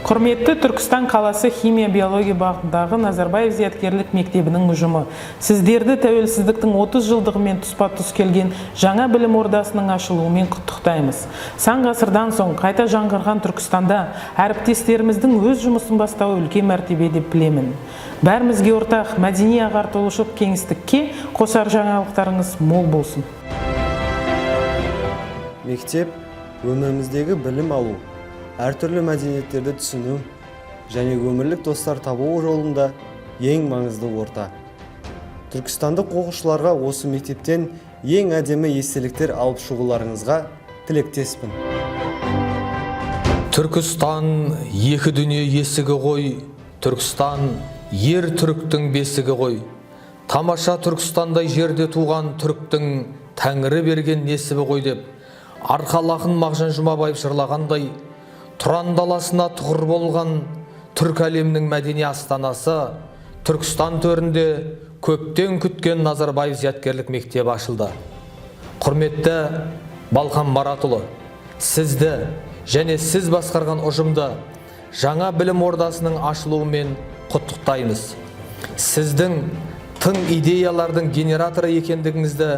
Құрметті Түркістан қаласы химия биология бағытындағы Назарбаев зияткерлік мектебінің ұжымы. Сіздерді тәуелсіздіктің 30 жылдығымен тұспа-тұс келген жаңа білім ордасының ашылуымен құттықтаймыз. Сан ғасырдан соң қайта жаңғырған Түркістанда әріптестеріміздің өз жұмысын бастауы үлкен мәртебе деп білемін. Бәрімізге ортақ мәдени ағартылушылық кеңістікке қосар жаңалықтарыңыз мол болсын. Мектеп өміріміздегі білім алу, әртүрлі мәдениеттерді түсіну және өмірлік достар табу жолында ең маңызды орта. Түркістандық оқушыларға осы мектептен ең әдемі естеліктер алып шығуларыңызға тілектеспін. Түркістан екі дүние есігі ғой, Түркістан ер түріктің бесігі ғой. Тамаша Түркістандай жерде туған түріктің тәңірі берген несібі ғой деп, арқалақын Мағжан Жұмабаев жырлағандай, Тұран даласына тұғыр болған түрк әлемінің мәдени астанасы Түркістан төрінде көптен күткен Назарбаев зияткерлік мектебі ашылды. Құрметті Балқан Маратұлы, сізді және сіз басқарған ұжымды жаңа білім ордасының ашылуымен құттықтаймыз. Сіздің тың идеялардың генераторы екендігіңізді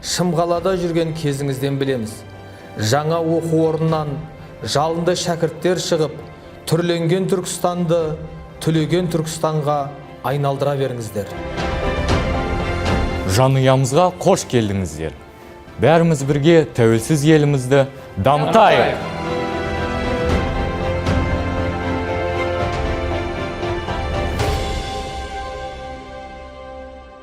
Шымқалада жүрген кезіңізден білеміз. Жаңа оқу орнынан жалынды шәкірттер шығып, түрленген Түркістанды түлеген Түркістанға айналдыра беріңіздер. Жанұямызға қош келдіңіздер. Бәріміз бірге тәуелсіз елімізді дамытайық.